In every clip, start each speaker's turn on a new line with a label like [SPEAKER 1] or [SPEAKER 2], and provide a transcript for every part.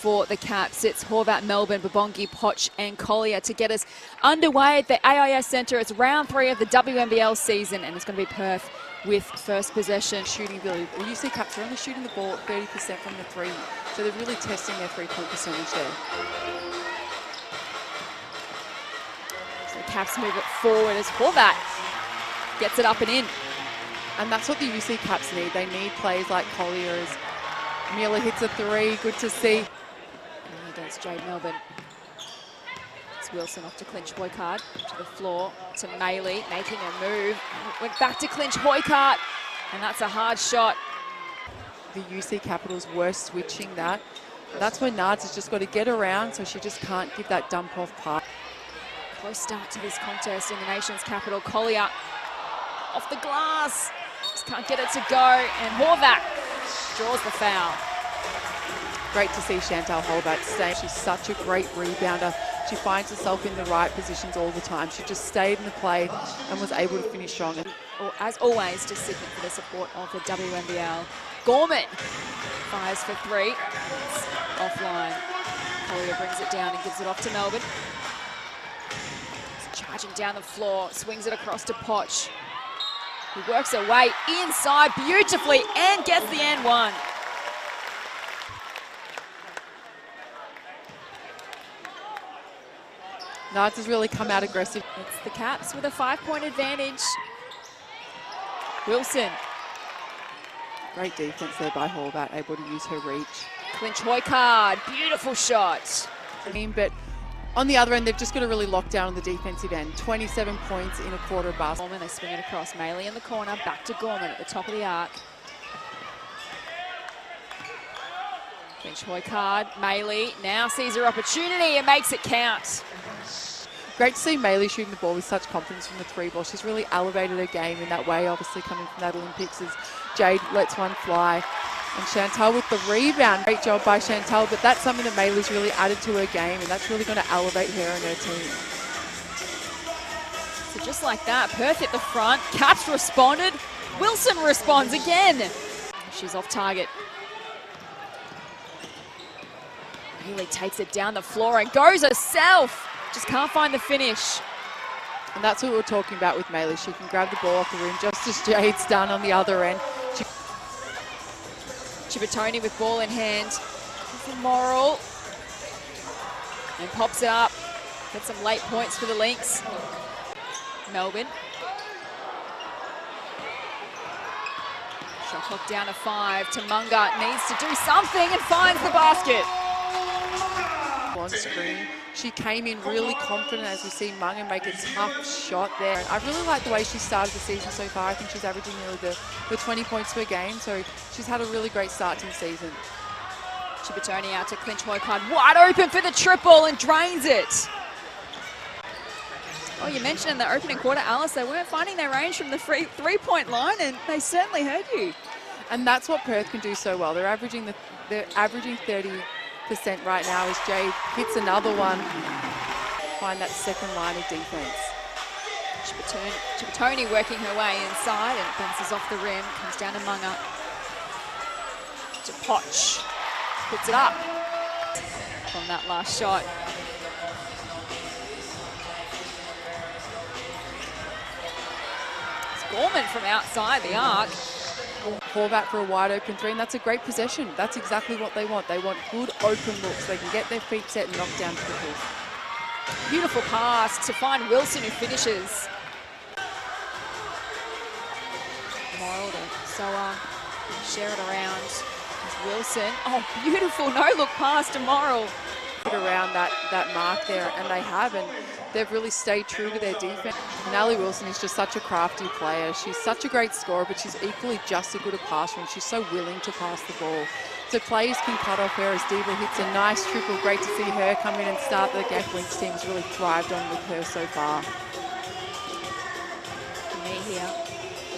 [SPEAKER 1] for the Caps. It's Horvat, Melbourne, Babongi, Poch and Collier to get us underway at the AIS Centre. It's round 3 of the WNBL season, and it's going to be Perth with first possession.
[SPEAKER 2] Shooting ability. The UC Caps are only shooting the ball at 30% from the 3, so they're really testing their 3-point percentage there.
[SPEAKER 1] So the Caps move it forward as Horvat gets it up and in.
[SPEAKER 2] And that's what the UC Caps need. They need players like Collier as Mila hits a 3. Good to see.
[SPEAKER 1] Against Jade Melbourne. It's Wilson off to Clinch Hoykart, to the floor, to Maley, making a move. Went back to Clinch Hoykart, and that's a hard shot.
[SPEAKER 2] The UC Capitals were switching that. That's where Nards has just got to get around, so she just can't give that dump off pass.
[SPEAKER 1] Close start to this contest in the nation's capital. Collier off the glass. Just can't get it to go, and Horvat draws the foul.
[SPEAKER 2] Great to see Chantal Horvat stay. She's such a great rebounder. She finds herself in the right positions all the time. She just stayed in the play and was able to finish strong.
[SPEAKER 1] As always, just seeking for the support of the WNBL. Gorman fires for 3. It's offline. Collier brings it down and gives it off to Melbourne. He's charging down the floor, swings it across to Poch, who works her way inside beautifully and gets the and one.
[SPEAKER 2] Nards has really come out aggressive.
[SPEAKER 1] It's the Caps with a 5-point advantage. Wilson.
[SPEAKER 2] Great defense there by Horvat, able to use her reach.
[SPEAKER 1] Clinch Hoykart, beautiful shot.
[SPEAKER 2] But on the other end, they've just got to really lock down on the defensive end. 27 points in a quarter of basketball.
[SPEAKER 1] Gorman, they swing it across. Maley in the corner, back to Gorman at the top of the arc. Clinch Hoykart, Maley now sees her opportunity and makes it count.
[SPEAKER 2] Great to see Maley shooting the ball with such confidence from the 3 ball. She's really elevated her game in that way, obviously coming from that Olympics as Jade lets one fly. And Chantal with the rebound. Great job by Chantal, but that's something that Maley's really added to her game, and that's really going to elevate her and her team.
[SPEAKER 1] So just like that, Perth hit the front, Caps responded, Wilson responds again. She's off target. Maley takes it down the floor and goes herself. Just can't find the finish.
[SPEAKER 2] And that's what we were talking about with Maley. She can grab the ball off the rim just as Jade's done on the other end.
[SPEAKER 1] Cipollone with ball in hand for Morrill. And pops it up. Gets some late points for the Lynx. Melbourne. Shot clock down to 5. Tamunga needs to do something and finds the basket.
[SPEAKER 2] On screen. She came in really confident as we see Munga make a tough shot there. And I really like the way she started the season so far. I think she's averaging nearly the 20 points per game, so she's had a really great start to the season.
[SPEAKER 1] Cipollone out to Clinch Hoykart, wide open for the triple and drains it. Oh, you mentioned in the opening quarter, Alice, they weren't finding their range from the three-point line, and they certainly heard you.
[SPEAKER 2] And that's what Perth can do so well. They're averaging 30% right now as Jade hits another one. Find that second line of defense.
[SPEAKER 1] Cipollone working her way inside and bounces off the rim, comes down to Munga. To Poch, puts it up from that last shot. It's Gorman from outside the arc.
[SPEAKER 2] Horvat for a wide open 3, and that's a great possession. That's exactly what they want. They want good open looks. They can get their feet set and knock down triples.
[SPEAKER 1] Beautiful pass to find Wilson, who finishes. Morrill to Soa, share it around. There's Wilson. Oh, beautiful no-look pass to Morrill.
[SPEAKER 2] Put around that mark there, and they have, and they've really stayed true to their defense. And Ali Wilson is just such a crafty player. She's such a great scorer, but she's equally just as good a passer, and she's so willing to pass the ball. So players can cut off her as Diva hits a nice triple. Great to see her come in and start the game. Lynx team has really thrived on with her so far.
[SPEAKER 1] Me here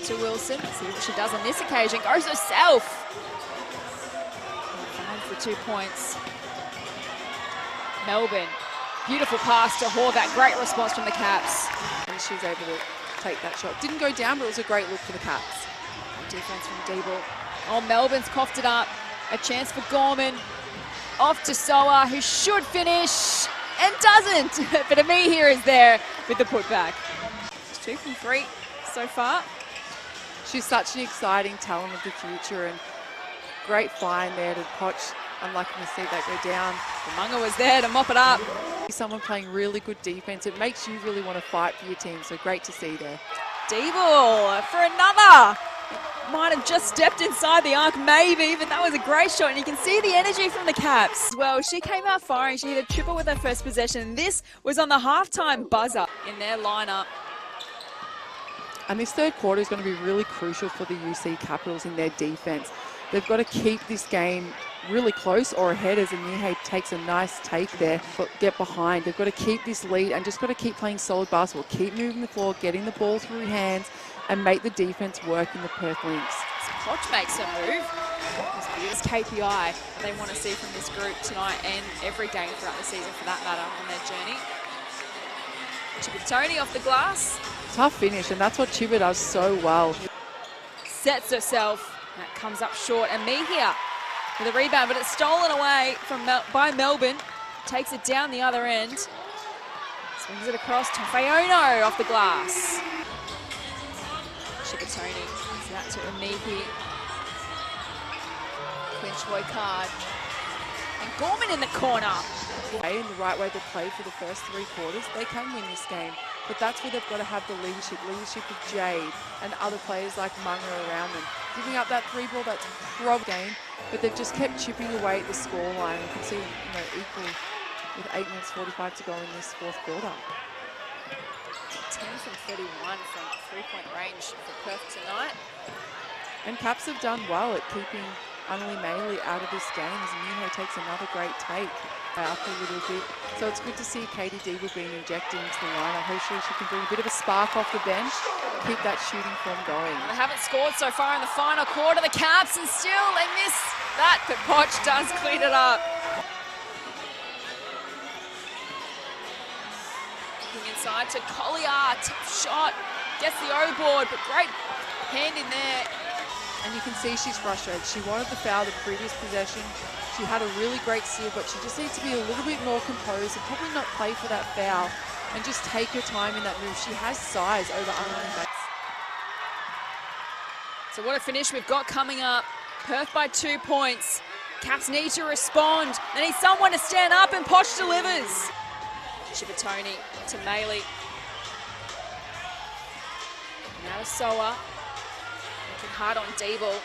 [SPEAKER 1] to Wilson. See what she does on this occasion. Goes herself. Finds the 2 points. Melbourne. Beautiful pass to Horvat. Great response from the Caps.
[SPEAKER 2] And she's able to take that shot. Didn't go down, but it was a great look for the Caps.
[SPEAKER 1] Defense from Diebel. Oh, Melbourne's coughed it up. A chance for Gorman. Off to Soa, who should finish and doesn't. But Ami here is there with the putback. 2 from 3 so far.
[SPEAKER 2] She's such an exciting talent of the future, and great find there to Poch. Unlucky to see that go down.
[SPEAKER 1] Munga was there to mop it up.
[SPEAKER 2] Someone playing really good defense. It makes you really want to fight for your team, so great to see there.
[SPEAKER 1] Deeble for another. Might have just stepped inside the arc, maybe, but that was a great shot, and you can see the energy from the Caps. Well, she came out firing. She hit a triple with her first possession. This was on the halftime buzzer in their lineup.
[SPEAKER 2] And this third quarter is going to be really crucial for the UC Capitals in their defense. They've got to keep this game really close or ahead as Anihe takes a nice take there, but get behind. They've got to keep this lead and just got to keep playing solid basketball, keep moving the floor, getting the ball through hands, and make the defense work in the Perth Lynx.
[SPEAKER 1] Poch makes a move. This KPI they want to see from this group tonight and every game throughout the season for that matter on their journey. Chibitoni off the glass.
[SPEAKER 2] Tough finish, and that's what Chiba does so well.
[SPEAKER 1] Sets herself. That comes up short. And Mejia with a rebound, but it's stolen away from by Melbourne. Takes it down the other end. Swings it across to Fayono off the glass. Chibitoni gives that to Amihi. Clinch Hoycard. And Gorman in the corner.
[SPEAKER 2] In the right way to play for the first 3 quarters, they can win this game. But that's where they've got to have the leadership of Jade and other players like Munga around them. Giving up that 3 ball, that's a game, but they've just kept chipping away at the scoreline. You can see, equal with 8 minutes 45 to go in this 4th quarter.
[SPEAKER 1] 10 from 31 from 3-point range for Perth tonight.
[SPEAKER 2] And Caps have done well at keeping Anneli Maley out of this game as Anihe takes another great take up a little bit. So it's good to see Katie Deeble being injected into the lineup. Hopefully she can bring a bit of a spark off the bench, keep that shooting form going.
[SPEAKER 1] They haven't scored so far in the final quarter, the Caps, and still they miss that, but Poch does clean it up. Looking inside to Collier, tough shot, gets the O board, but great hand in there.
[SPEAKER 2] And you can see she's frustrated. She wanted the foul the previous possession. She had a really great steal, but she just needs to be a little bit more composed and probably not play for that foul and just take her time in that move. She has size over Anneli.
[SPEAKER 1] So what a finish we've got coming up. Perth by 2 points. Caps need to respond. They need someone to stand up, and Poch delivers. Chibitoni to Maley. Now to Soa. Working hard on Deeble.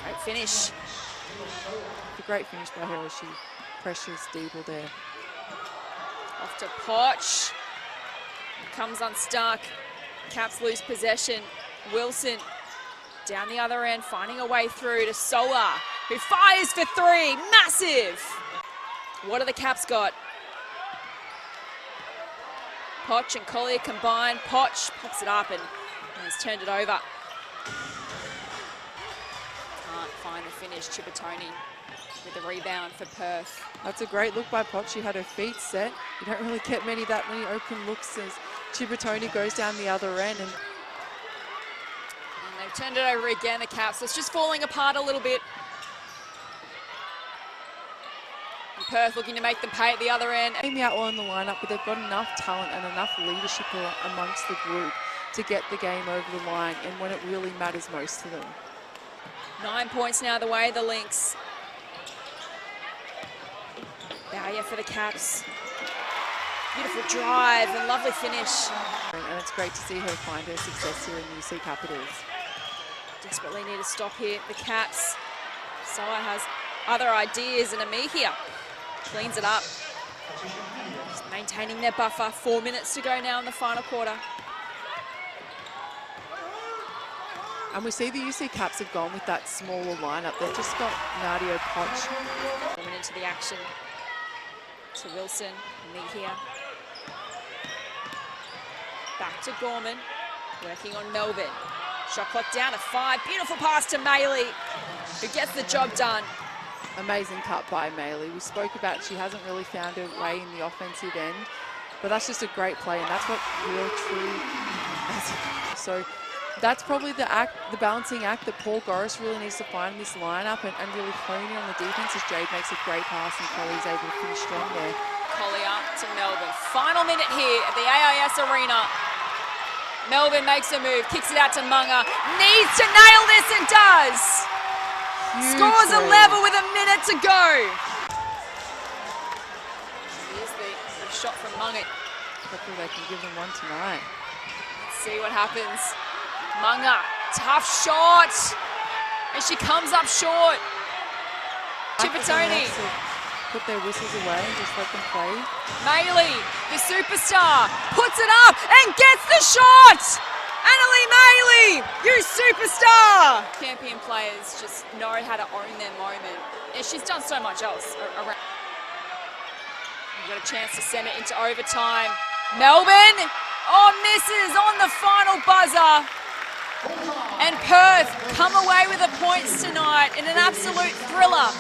[SPEAKER 1] Great finish.
[SPEAKER 2] A great finish by her as she pressures Deeble there.
[SPEAKER 1] Off to Poch. Comes unstuck. Caps lose possession. Wilson down the other end, finding a way through to Soa, who fires for 3. Massive! What do the Caps got? Poch and Collier combined. Poch pops it up and has turned it over. Can't find the finish. Chibitoni with the rebound for Perth.
[SPEAKER 2] That's a great look by Poch. She had her feet set. You don't really get that many open looks as Chibitoni goes down the other end. And
[SPEAKER 1] they've turned it over again, the Caps. So it's just falling apart a little bit. And Perth looking to make them pay at the other end.
[SPEAKER 2] Amy out all in the lineup, but they've got enough talent and enough leadership amongst the group to get the game over the line and when it really matters most to them.
[SPEAKER 1] 9 points now the way of the Lynx. Bowyer for the Caps. Beautiful drive and lovely finish.
[SPEAKER 2] And it's great to see her find her success here in the UC Capitals.
[SPEAKER 1] Desperately need to stop here. The Caps. Soa has other ideas, and Amihia cleans it up. Just maintaining their buffer. 4 minutes to go now in the final quarter.
[SPEAKER 2] And we see the UC Caps have gone with that smaller lineup. They've just got Nadia, Poch.
[SPEAKER 1] Coming into the action to Wilson, Amihia. Back to Gorman, working on Melbourne. Shot clock down to 5. Beautiful pass to Maley, who gets the job done.
[SPEAKER 2] Amazing cut by Maley. We spoke about she hasn't really found her way in the offensive end, but that's just a great play, and that's what real true. So that's probably the balancing act that Paul Goris really needs to find in this lineup and really hone in on the defense as Jade makes a great pass and Colley's able to finish strong there.
[SPEAKER 1] Collier to Melbourne. Final minute here at the AIS Arena. Melbourne makes a move, kicks it out to Munga. Needs to nail this and does.
[SPEAKER 2] Huge
[SPEAKER 1] Scores a
[SPEAKER 2] lead.
[SPEAKER 1] level with a minute to go. Here's the shot from Munga.
[SPEAKER 2] Hopefully they can give them one tonight.
[SPEAKER 1] Let's see what happens. Munga, tough shot. And she comes up short. Chippertoni.
[SPEAKER 2] Put their whistles away and just let them play.
[SPEAKER 1] Maley, the superstar, puts it up and gets the shot! Annalie Maley, you superstar! Champion players just know how to own their moment. And she's done so much else around. You've got a chance to send it into overtime. Melbourne, misses on the final buzzer. And Perth come away with the points tonight in an absolute thriller.